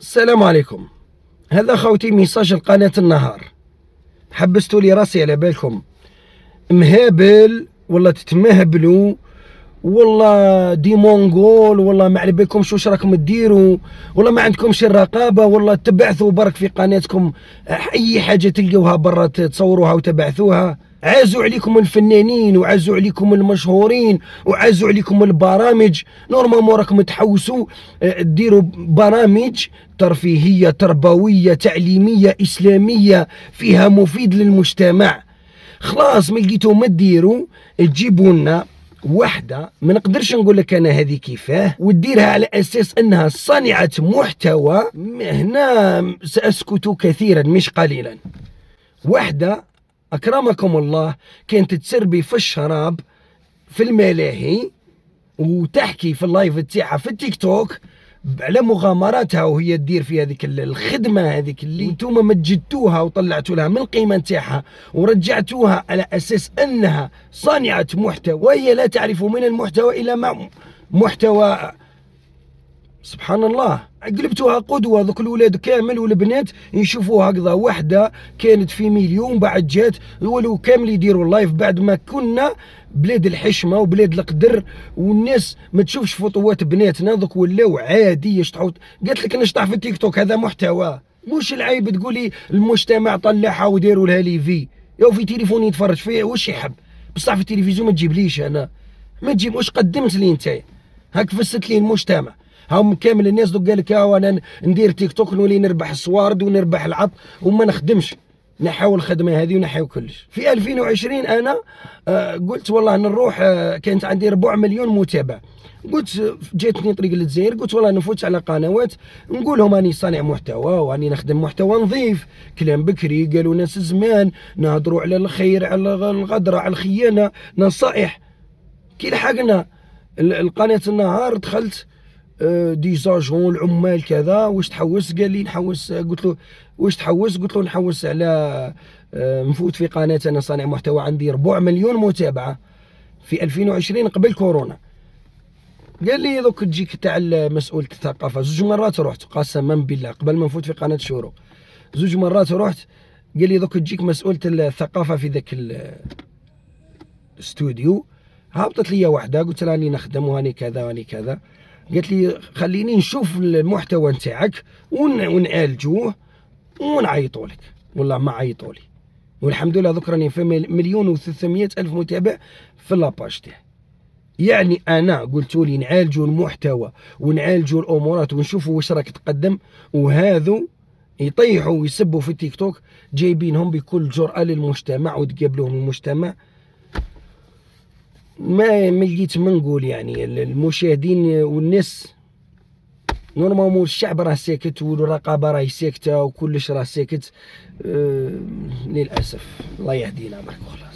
السلام عليكم. هذا خوتي ميساج القناة النهار. حبستوا لي راسي على بالكم مهابل والله تتمهبلوا والله دي مونغول والله ما على بالكمش واش راكم ديروا والله ما عندكمش الرقابه والله تبعثوا برك في قناتكم اي حاجه تلقوها برا تصوروها وتبعثوها. عازوا عليكم الفنانين وعازوا عليكم المشهورين وعازوا عليكم البرامج. نورمالمون راكم تحوسوا ديروا برامج ترفيهيه تربويه تعليميه اسلاميه فيها مفيد للمجتمع. خلاص ما لقيتو ما ديروا تجيبوا لنا وحده ما نقدرش نقول لك انا هذه كيفاه وديرها على اساس انها صانعه محتوى. هنا ساسكت كثيرا مش قليلا. وحده اكرمكم الله كانت تسربي في الشراب في الملاهي وتحكي في اللايف تاعها في التيك توك على مغامراتها وهي تدير في هذيك الخدمه هذيك اللي نتوما مجدتوها وطلعتوا لها من القيمه نتاعها ورجعتوها على اساس انها صانعه محتوى وهي لا تعرف من المحتوى الا مع محتوى. سبحان الله قلبتوها قدوه. ذوك الولاد كامل والبنات يشوفوها هكذا. وحده كانت في مليون بعد جات ولو كامل يديروا اللايف بعد ما كنا بلاد الحشمه وبلاد القدر والناس ما تشوفش فطوات بناتنا ذوك ولاو عادي يشطحوا. قالت لك نشطح في التيك توك هذا محتوى. مش العيب تقولي المجتمع طلعها وديروا لها ليفي يا في تليفوني يتفرج فيه واش يحب بصح في التلفزيون ما تجيبليش انا ما تجيب واش قدمت لي انت هاك فسدت لي المجتمع. هم كامل الناس دوك قال لك انا ندير تيك توك نولي نربح الصوارد ونربح العط وما نخدمش. نحاول الخدمه هذه ونحاول كلش. في 2020 انا قلت والله نروح كانت عندي 4 مليون متابع. قلت جاتني طريق للجزائر قلت والله نفوت على قنوات نقول لهم راني صانع محتوى وراني نخدم محتوى نظيف. كلام بكري قالوا ناس زمان نهضروا على الخير على الغدره على الخيانه نصائح. كي لحقنا القناه النهار دخلت ديزاجون العمال كذا واش تحوس قال لي نحوس. قلت له واش تحوس قلت له نحوس على نفوت في قناه انا صانع محتوى عندي 4 مليون متابعه في 2020 قبل كورونا. قال لي دوك تجيك تاع مسؤولة الثقافه. زوج مرات رحت قسما بالله قبل ما نفوت في قناه الشروق زوج مرات رحت. قال لي دوك تجيك مسؤولة الثقافه في ذاك الاستوديو. هبطت لي وحده قلت لها راني نخدم وهاني كذا وهاني كذا. قالت لي خليني نشوف المحتوى نتاعك ونعالجوه ونعيطوا لك. والله ما عيطوا لي والحمد لله ذكرني في 1,300,000 متابع في لاباج تاعي. يعني انا قلت لي نعالجوا المحتوى ونعالجوا الامورات ونشوفوا واش راك تقدم وهذو يطيحوا ويسبوا في التيك توك جايبينهم بكل جرأة للمجتمع وتقابلوهم المجتمع. ما لقيت ما نقول يعني المشاهدين والناس نورمالمون الشعب راه ساكت والرقابه راهي ساكته وكلش راه ساكت. للاسف الله يهدينا برك وخلاص.